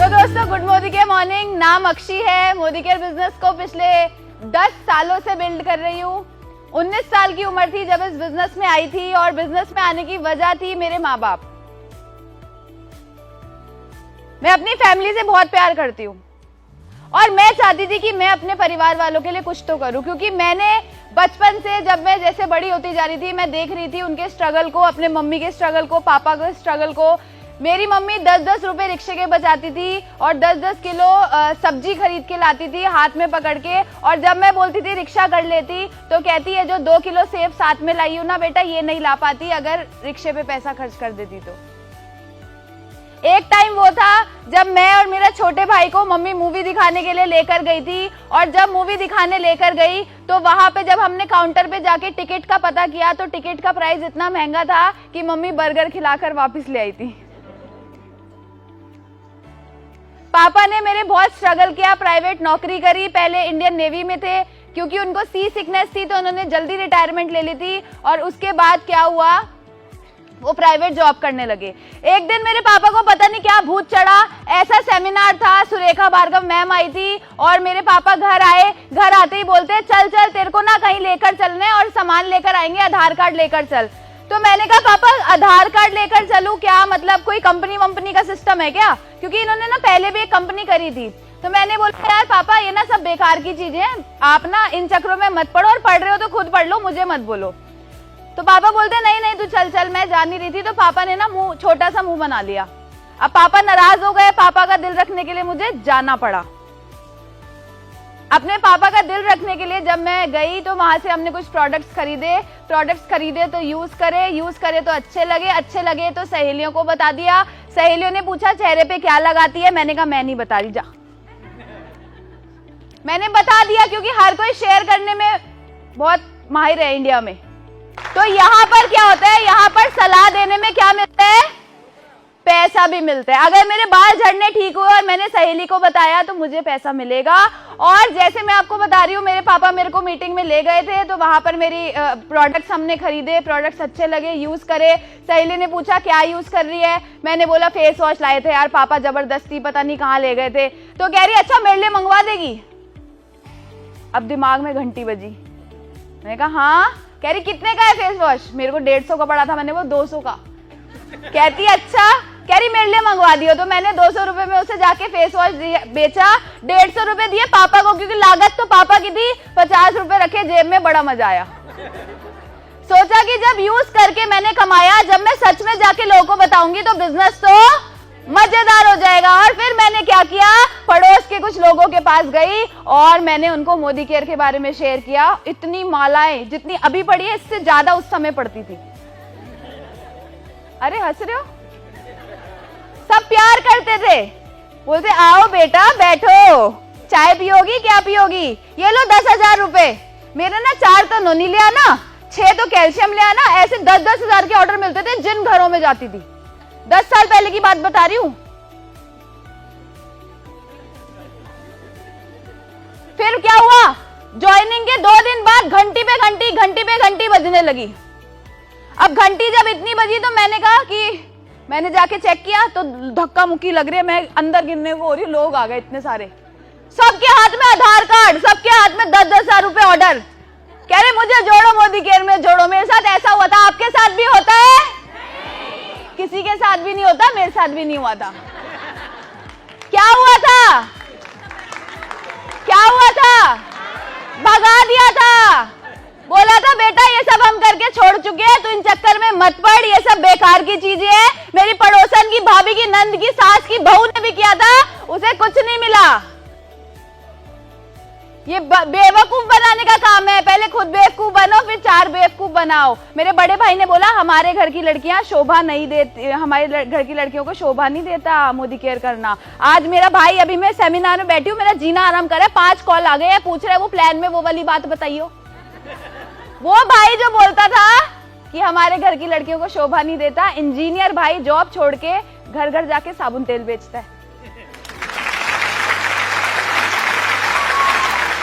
तो दोस्तों गुड मोदी के मॉर्निंग। नाम अक्षी है। मोदी केयर बिजनेस को पिछले 10 सालों से बिल्ड कर रही हूँ। 19 साल की उम्र थी जब इस बिजनेस में आई थी और बिजनेस में आने की वजह थी मेरे माँ बाप। मैं अपनी फैमिली से बहुत प्यार करती हूँ और मैं चाहती थी कि मैं अपने परिवार वालों के लिए कुछ तो करूं, क्योंकि मैंने बचपन से जब मैं जैसे बड़ी होती जा रही थी मैं देख रही थी उनके स्ट्रगल को, अपने मम्मी के स्ट्रगल को, पापा के स्ट्रगल को। मेरी मम्मी 10-10 रुपए रिक्शे के बचाती थी और 10-10 किलो सब्जी खरीद के लाती थी हाथ में पकड़ के, और जब मैं बोलती थी रिक्शा कर लेती तो कहती है जो 2 किलो सेब साथ में लाई हूं ना बेटा, ये नहीं ला पाती अगर रिक्शे पे पैसा खर्च कर देती तो। एक टाइम वो था जब मैं और मेरा छोटे भाई को मम्मी मूवी दिखाने के लिए लेकर गई थी, और जब मूवी दिखाने लेकर गई तो वहां पे जब हमने काउंटर पे जाके टिकट का पता किया तो टिकट का प्राइस इतना महंगा था कि मम्मी बर्गर खिलाकर वापस ले आई थी। पापा ने मेरे बहुत स्ट्रगल किया, प्राइवेट नौकरी करी, पहले इंडियन नेवी में थे क्योंकि उनको सी सिकनेस थी तो उन्होंने जल्दी रिटायरमेंट ले ली थी, और उसके बाद क्या हुआ वो प्राइवेट जॉब करने लगे। एक दिन मेरे पापा को पता नहीं क्या भूत चढ़ा, ऐसा सेमिनार था, सुरेखा भार्गव मैम आई थी और मेरे पापा घर आए। घर आते ही बोलते चल चल तेरे को ना कहीं लेकर चलने और सामान लेकर आएंगे, आधार कार्ड लेकर चल। तो मैंने कहा पापा आधार कार्ड लेकर चलूं क्या, मतलब कोई कंपनी वंपनी का सिस्टम है क्या, क्योंकि इन्होंने ना पहले भी एक कंपनी करी थी। तो मैंने बोला यार पापा ये ना सब बेकार की चीजें हैं, आप ना इन चक्रों में मत पड़ो और पढ़ रहे हो तो खुद पढ़ लो, मुझे मत बोलो। तो पापा बोलते नहीं नहीं तू चल चल। मैं जा नहीं रही थी तो पापा ने ना मुंह छोटा सा मुंह बना लिया। अब पापा नाराज हो गए, पापा का दिल रखने के लिए मुझे जाना पड़ा। अपने पापा का दिल रखने के लिए जब मैं गई तो वहां से हमने कुछ प्रोडक्ट्स खरीदे तो यूज करे तो अच्छे लगे तो सहेलियों को बता दिया। सहेलियों ने पूछा चेहरे पे क्या लगाती है, मैंने कहा मैं नहीं बता रही, जा। मैंने बता दिया क्योंकि हर कोई शेयर करने में बहुत माहिर है इंडिया में। तो यहाँ पर क्या होता है, यहाँ पर सलाह देने में क्या मिलता है, पैसा भी मिलता है। अगर मेरे बाल झड़ने ठीक हुए और मैंने सहेली को बताया तो मुझे पैसा मिलेगा। और जैसे मैं आपको बता रही हूँ मेरे पापा मेरे को मीटिंग में ले गए थे तो वहां पर मेरी प्रोडक्ट्स हमने खरीदे, प्रोडक्ट्स अच्छे लगे, यूज करे। सहेली ने पूछा क्या यूज कर रही है, मैंने बोला फेस वॉश लाए थे यार पापा, जबरदस्ती पता नहीं कहाँ ले गए थे। तो कह रही अच्छा मेरे लिए मंगवा देगी। अब दिमाग में घंटी बजी, मैंने कहा हाँ। कह रही कितने का है फेस वॉश, मेरे को 150 का पड़ा था, मैंने वो 200 का। कहती अच्छा, कह रही मेरे लिए मंगवा दियो। तो मैंने 200 रुपए में उसे जाके फेस वॉश बेचा, 150 रुपए दिए पापा को क्योंकि लागत तो पापा की थी, 50 रुपए रखे जेब में, बड़ा मजा आया। सोचा कि जब यूज करके मैंने कमाया, जब मैं सच में जाके लोगों को बताऊंगी तो बिजनेस तो मजेदार हो जाएगा। और फिर मैंने क्या किया, पड़ोस के कुछ लोगों के पास गई और मैंने उनको मोदी केयर के बारे में शेयर किया। इतनी मालाएं जितनी अभी पड़ी है इससे ज्यादा उस समय पड़ती थी। अरे हंस रहे हो, सब प्यार करते थे, बोलते आओ बेटा बैठो, चाय पियोगी क्या पियोगी, ये लो 10,000 रुपए। मेरे ना 4 तो नोनी ले आना, 6 तो कैल्शियम ले आना, ऐसे 10-10 हजार के ऑर्डर मिलते थे जिन घरों में जाती थी। 10 साल पहले की बात बता रही हूं। फिर क्या हुआ, ज्वाइनिंग के 2 दिन बाद घंटी पे घंटी बजने लगी। अब घंटी जब इतनी बजी तो मैंने कहा कि मैंने जाके चेक किया तो धक्का मुक्की लग रही है, मैं अंदर गिरने को हो रही, लोग आ गए इतने सारे, सबके हाथ में आधार कार्ड, सबके हाथ में 10-10 हजार रुपए ऑर्डर। कह रहे मुझे जोड़ो मोदी केयर में जोड़ो। मेरे साथ ऐसा हुआ था, आपके साथ भी होता है? किसी के साथ भी नहीं होता, मेरे साथ भी नहीं हुआ था। क्या हुआ था, भगा दिया था, बोला था बेटा ये सब हम करके छोड़ चुके हैं, तो इन चक्कर में मत पड़, ये सब बेकार की चीजें हैं। मेरी पड़ोसन की भाभी की नंद की सास की बहू ने भी किया था, उसे कुछ नहीं मिला। ये बेवकूफ बनाने का काम है, पहले खुद बेवकूफ बनो फिर 4 बेवकूफ बनाओ। मेरे बड़े भाई ने बोला हमारे घर की लड़कियां शोभा नहीं देती, हमारे घर की लड़कियों को शोभा नहीं देता मोदी केयर करना। आज मेरा भाई, अभी मैं सेमिनार में बैठी हूँ, मेरा जीना आराम करे, 5 कॉल आ गए हैं, पूछ रहे वो प्लान में वो वाली बात बताइयो। वो भाई जो बोलता था कि हमारे घर की लड़कियों को शोभा नहीं देता, इंजीनियर भाई जॉब छोड़ के घर घर जाके साबुन तेल बेचता है।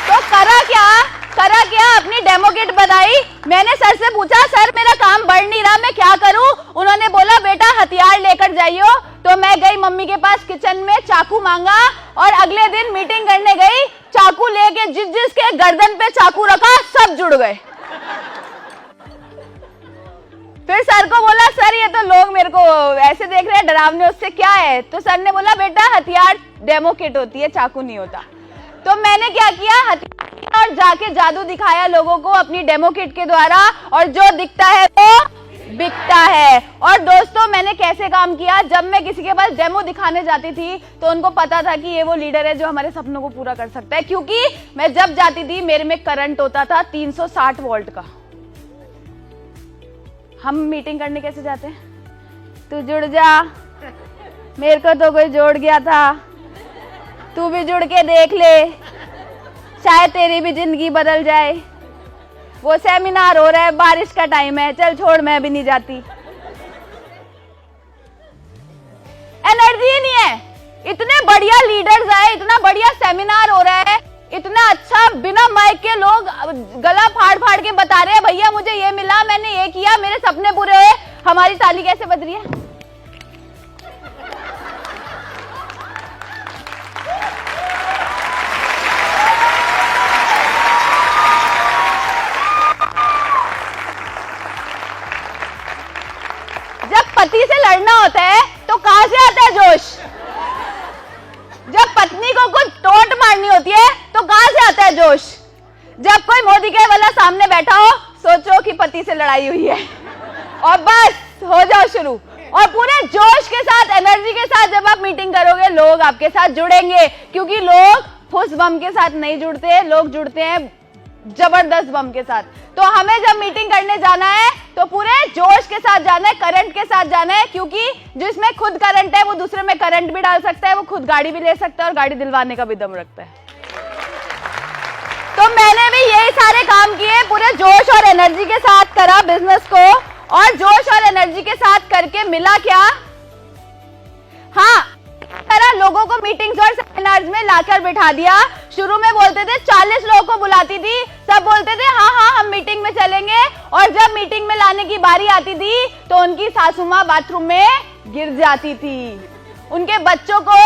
तो करा क्या, अपनी डेमो किट बनाई। मैंने सर से पूछा सर मेरा काम बढ़ नहीं रहा, मैं क्या करूं? उन्होंने बोला बेटा हथियार लेकर जाइयो, तो मैं गई मम्मी के पास किचन में, चाकू मांगा और अगले दिन मीटिंग करने गई, चाकू लेके जिसके गर्दन पे चाकू रखा सब जुड़ गए। फिर सर को बोला, सर ये तो लोग मेरे को ऐसे देख रहे हैं डरावने, उससे क्या है? तो सर ने बोला, बेटा हथियार डेमो किट होती है, चाकू नहीं होता। तो मैंने क्या किया, हथियार और जाके जादू दिखाया लोगों को अपनी डेमो किट के द्वारा, और जो दिखता है वो बिकता है। और दोस्तों मैंने कैसे काम किया, जब मैं किसी के पास डेमो दिखाने जाती थी तो उनको पता था कि ये वो लीडर है जो हमारे सपनों को पूरा कर सकता है, क्योंकि मैं जब जाती थी मेरे में करंट होता था 360 वोल्ट का। हम मीटिंग करने कैसे जाते हैं, तू जुड़ जा, मेरे को तो कोई जोड़ गया था, तू भी जुड़ के देख ले, शायद तेरी भी जिंदगी बदल जाए। वो सेमिनार हो रहा है, बारिश का टाइम है, चल छोड़ मैं भी नहीं जाती। एनर्जी ही नहीं है। इतने बढ़िया लीडर्स आए, इतना बढ़िया सेमिनार हो रहा है, इतना अच्छा, बिना माइक के लोग गला फाड़ फाड़ के बता रहे हैं, भैया मुझे ये मिला, मैंने ये किया, मेरे सपने पूरे हुए। हमारी ताली कैसे बज रही है? पति से लड़ना होता है तो कहां से आता है जोश? जब पत्नी को कुछ टोंट मारनी होती है तो कहां से आता है जोश? जब कोई मोदी के वाला सामने बैठा हो, सोचो कि पति से लड़ाई हुई है और बस हो जाओ शुरू, और पूरे जोश के साथ, एनर्जी के साथ जब आप मीटिंग करोगे, लोग आपके साथ जुड़ेंगे, क्योंकि लोग फुस बम के साथ नहीं जुड़ते, लोग जुड़ते हैं जबरदस्त बम के साथ। तो हमें जब मीटिंग करने जाना है तो पूरे जोश के साथ जाना है, करंट के साथ जाना है, क्योंकि जिसमें खुद करंट है वो दूसरे में करंट भी डाल सकता है, वो खुद गाड़ी भी ले सकता है और गाड़ी दिलवाने का भी दम रखता है। तो मैंने भी यही सारे काम किए, पूरे जोश और एनर्जी के साथ करा बिजनेस को, और जोश और एनर्जी के साथ करके मिला क्या? हाँ, तरह लोगों को मीटिंग्स और सेमिनार्स में लाकर बिठा दिया। शुरू में बोलते थे 40 लोगों को बुलाती थी, सब बोलते थे हाँ हाँ हम मीटिंग में चलेंगे, और जब मीटिंग में लाने की बारी आती थी तो उनकी सासू माँ बाथरूम में गिर जाती थी, उनके बच्चों को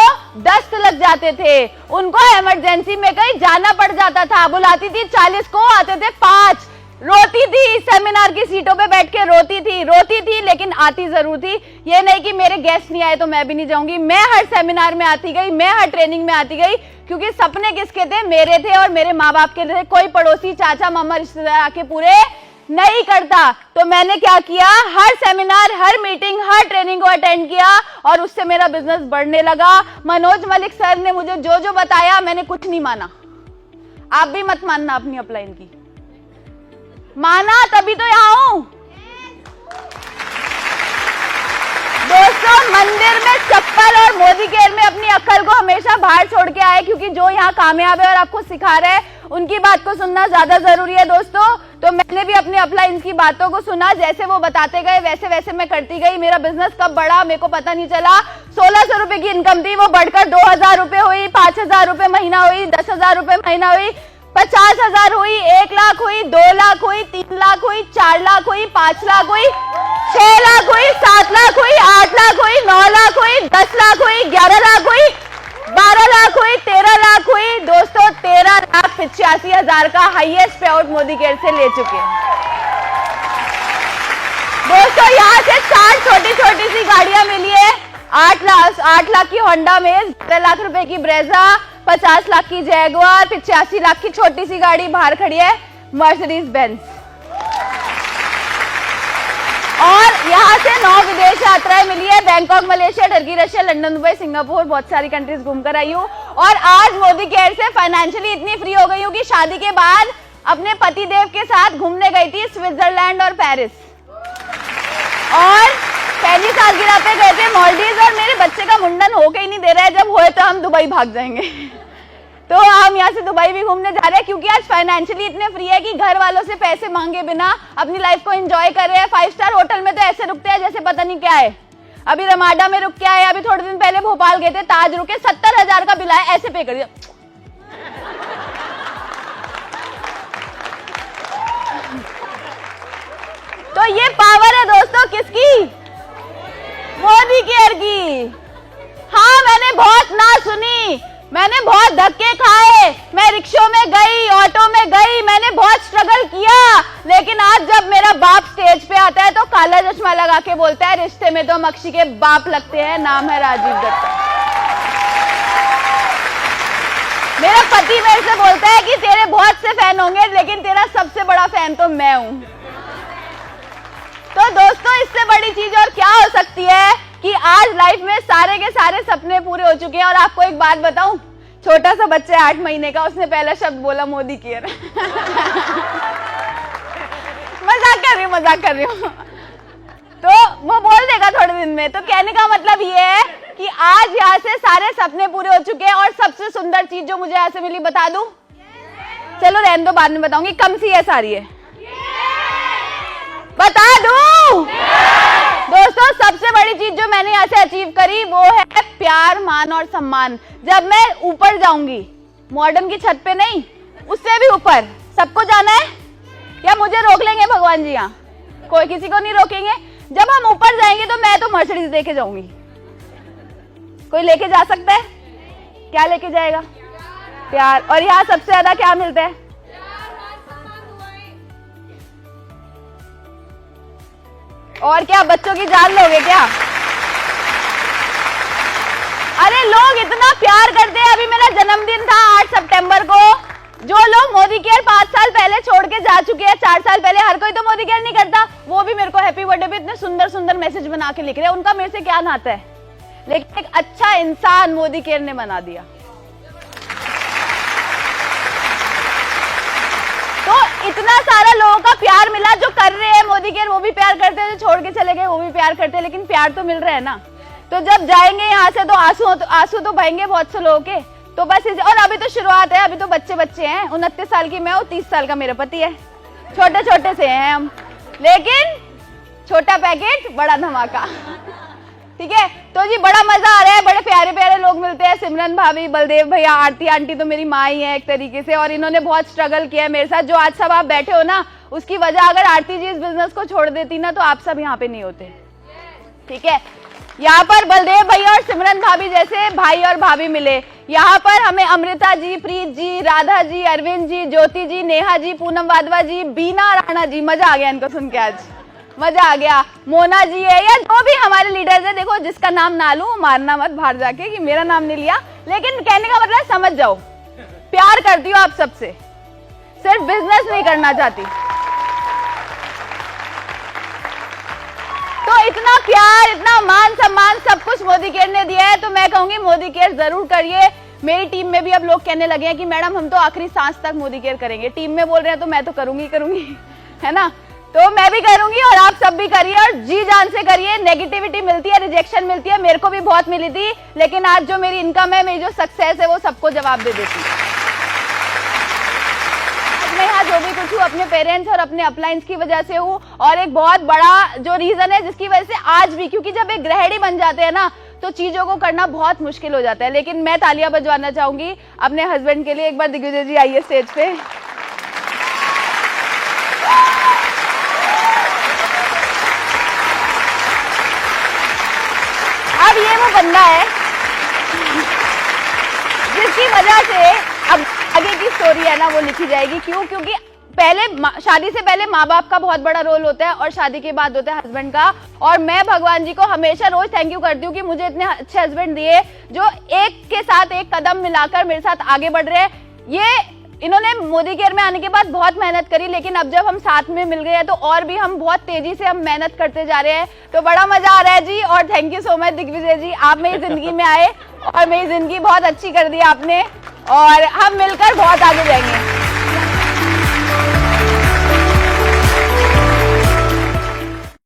दस्त लग जाते थे, उनको इमरजेंसी में कहीं जाना पड़ जाता था। बुलाती थी 40 को, आते थे 5। रोती थी, सेमिनार की सीटों पे बैठ के रोती थी, लेकिन आती जरूर थी। ये नहीं कि मेरे गेस्ट नहीं आए तो मैं भी नहीं जाऊंगी, मैं हर सेमिनार में आती गई, मैं हर ट्रेनिंग में आती गई, क्योंकि सपने किसके थे? मेरे थे और मेरे माँ बाप के थे। कोई पड़ोसी, चाचा, मामा, रिश्तेदार आके पूरे नहीं करता। तो मैंने क्या किया, हर सेमिनार, हर मीटिंग, हर ट्रेनिंग को अटेंड किया, और उससे मेरा बिजनेस बढ़ने लगा। मनोज मलिक सर ने मुझे जो जो बताया मैंने कुछ नहीं माना। आप भी मत मानना अपनी अपलाइन की, माना तभी तो यहाँ हूं। दोस्तों मंदिर में चप्पल और मोदी केयर में अपनी अक्ल को हमेशा बाहर छोड़ के आए, क्योंकि जो यहाँ कामयाब है और आपको सिखा रहे हैं उनकी बात को सुनना ज्यादा जरूरी है दोस्तों। तो मैंने भी अपने अपलाइन की बातों को सुना, जैसे वो बताते गए वैसे वैसे मैं करती गई। मेरा बिजनेस कब बढ़ा मेरे को पता नहीं चला। 1600 रुपए की इनकम थी, वो बढ़कर 2000 रुपए हुई, 5000 रुपए महीना हुई, 10,000 रुपए महीना हुई, 50,000 हुई, 1 लाख हुई, 2 लाख हुई, 3 लाख हुई, 4 लाख हुई, 5 लाख हुई, 6 लाख हुई, 7 लाख हुई, 8 लाख हुई, 9 लाख हुई, 10 लाख हुई, 11 लाख हुई, 12 लाख हुई, 13 लाख हुई। दोस्तों 13,85,000 का हाईएस्ट पे आउट मोदी केयर से ले चुके हैं। दोस्तों यहाँ से 4 छोटी छोटी सी गाड़ियां मिली है, 8 लाख की होंडा मेज, 12 लाख रुपए की ब्रेजा, 50 लाख की जैगुआर, 85 लाख की छोटी सी गाड़ी बाहर खड़ी है मर्सिडीज बेंज। और यहाँ से 9 विदेश यात्राएं मिली है, Bangkok, Malaysia, Turkey, Russia, London, Dubai, Singapore, बहुत सारी कंट्रीज घूमकर आई हूँ। और आज मोदी केयर से फाइनेंशियली इतनी फ्री हो गई हूँ कि शादी के बाद अपने पति देव के साथ घूमने गई थी स्विट्जरलैंड और पेरिस, और पहली सालगिरह पे गए थे मालदीव, और मेरे बच्चे का मुंडन होके ही नहीं दे रहा है, जब होए तो हम दुबई भाग जाएंगे। तो हम यहाँ से दुबई भी घूमने जा रहे हैं, क्योंकि आज फाइनेंशियली इतने फ्री है कि घर वालों से पैसे मांगे बिना अपनी लाइफ को एंजॉय कर रहे हैं। 5 स्टार होटल में तो ऐसे रुकते हैं जैसे पता नहीं क्या है। अभी रमाडा में रुक के आए, अभी थोड़े दिन पहले भोपाल गए थे, ताज रुके, 70,000 का बिल आया, ऐसे पे कर दिया। तो ये पावर है दोस्तों किसकी? मोदी केयर की। हाँ, मैंने बहुत ना सुनी, मैंने बहुत धक्के खाए, मैं रिक्शों में गई, ऑटो में गई, मैंने बहुत स्ट्रगल किया, लेकिन आज जब मेरा बाप स्टेज पे आता है तो काला चश्मा लगा के बोलता है रिश्ते में तो हम अक्षी के बाप लगते हैं, नाम है राजीव दत्ता। मेरा पति मेरे से बोलता है कि तेरे बहुत से फैन होंगे लेकिन तेरा सबसे बड़ा फैन तो मैं हूं। तो दोस्तों, इससे बड़ी चीज और क्या हो सकती है कि आज लाइफ में सारे के सारे सपने पूरे हो चुके हैं। और आपको एक बात बताऊं, छोटा सा बच्चा 8 महीने का, उसने पहला शब्द बोला मोदी केयर। मजाक कर रही हूँ। तो वो बोल देगा थोड़े दिन में। तो कहने का मतलब ये है कि आज यहाँ से सारे सपने पूरे हो चुके हैं। और सबसे सुंदर चीज जो मुझे यहाँ से मिली बता दूं? चलो रहने दो, बाद में बताऊंगी। कम सी है सारी है, बता दूं? दोस्तों, सबसे बड़ी चीज जो मैंने यहाँ से अचीव करी वो है प्यार, मान और सम्मान। जब मैं ऊपर जाऊंगी, मॉडर्न की छत पे नहीं, उससे भी ऊपर, सबको जाना है या मुझे रोक लेंगे भगवान जी? यहाँ कोई किसी को नहीं रोकेंगे। जब हम ऊपर जाएंगे तो मैं तो मर्सिडीज लेके जाऊंगी। कोई लेके जा सकता है? क्या लेके जाएगा? प्यार। और यहाँ सबसे ज्यादा क्या मिलता है? और क्या बच्चों की जान लोगे क्या? अरे लोग इतना प्यार करते हैं। अभी मेरा जन्मदिन था 8 सितंबर को। जो लोग मोदी केयर 5 साल पहले छोड़ के जा चुके हैं, 4 साल पहले, हर कोई तो मोदी केयर नहीं करता, वो भी मेरे को हैप्पी बर्थडे पे इतने सुंदर सुंदर मैसेज बना के लिख रहे हैं। उनका मेरे से क्या नाता है? लेकिन एक अच्छा इंसान मोदी केयर ने बना दिया। तो इतना सारा लोगों का प्यार मिला। जो कर रहे हैं मोदी केयर वो भी प्यार करते हैं, जो छोड़ के चले गए वो भी प्यार करते हैं, लेकिन प्यार तो मिल रहा है ना। तो जब जाएंगे यहाँ से तो आंसू तो बहेंगे बहुत से लोगों के। तो बस और अभी तो शुरुआत है, अभी तो बच्चे हैं। 29 साल की मैं हूँ, 30 साल का मेरा पति है, छोटे छोटे से हैं हम, लेकिन छोटा पैकेट बड़ा धमाका। ठीक है, तो जी बड़ा मजा आ रहा है। बड़े प्यारे प्यारे लोग मिलते हैं, सिमरन भाभी, बलदेव भैया, आरती आंटी तो मेरी माँ ही है एक तरीके से, और इन्होंने बहुत स्ट्रगल किया है मेरे साथ। जो आज सब आप बैठे हो ना, उसकी वजह अगर आरती जी इस बिजनेस को छोड़ देती ना तो आप सब यहाँ पे नहीं होते। ठीक है, यहाँ पर बलदेव भैया और सिमरन भाभी जैसे भाई और भाभी मिले। यहाँ पर हमें अमृता जी, प्रीत जी, राधा जी, अरविंद जी, ज्योति जी, नेहा जी, पूनम वाधवा जी, बीना राणा जी, मजा आ गया इनको सुन के, आज मजा आ गया। मोना जी है, या जो भी हमारे लीडर्स है। देखो, जिसका नाम ना लूं मारना मत बाहर जाके कि मेरा नाम नहीं लिया, लेकिन कहने का मतलब समझ जाओ, प्यार करती हो आप सबसे, सिर्फ बिजनेस नहीं करना चाहती। तो इतना प्यार, इतना मान सम्मान सब कुछ मोदी केयर ने दिया है। तो मैं कहूंगी मोदी केयर जरूर करिए। मेरी टीम में भी अब लोग कहने लगे हैं कि मैडम हम तो आखिरी सांस तक मोदी केयर करेंगे। टीम में बोल रहे हैं तो मैं तो करूंगी, है ना। तो मैं भी करूंगी और आप सब भी करिए, और जी जान से करिए। नेगेटिविटी मिलती है, रिजेक्शन मिलती है, मेरे को भी बहुत मिली थी, लेकिन आज जो मेरी इनकम है, मेरी जो सक्सेस है, वो सबको जवाब दे देती है। मैं यहाँ जो भी कुछ हूँ अपने पेरेंट्स और अपने अपलाइंस की वजह से हूँ। और एक बहुत बड़ा जो रीजन है जिसकी वजह से आज भी, क्योंकि जब एक गृहिणी बन जाते हैं ना तो चीजों को करना बहुत मुश्किल हो जाता है। लेकिन मैं तालियां बजवाना चाहूंगी अपने हस्बैंड के लिए। एक बार दिग्विजय जी आइए स्टेज पे। अब ये वो बंदा है जिसकी वजह से अब आगे की स्टोरी है ना वो लिखी जाएगी। क्यों? क्योंकि पहले शादी से पहले माँ बाप का बहुत बड़ा रोल होता है और शादी के बाद होता है हस्बैंड का। और मैं भगवान जी को हमेशा रोज थैंक यू करती हूँ कि मुझे इतने अच्छे हस्बैंड दिए जो एक के साथ एक कदम मिलाकर मेरे साथ आगे बढ़ रहे हैं। ये इन्होंने मोदी केयर में आने के बाद बहुत मेहनत करी, लेकिन अब जब हम साथ में मिल गए हैं तो और भी हम बहुत तेजी से हम मेहनत करते जा रहे हैं। तो बड़ा मजा आ रहा है जी, और thank you so much Digvijay ji, आप मेरी जिंदगी में आए और मेरी जिंदगी बहुत अच्छी कर दी आपने, और हम मिलकर बहुत आगे जाएंगे।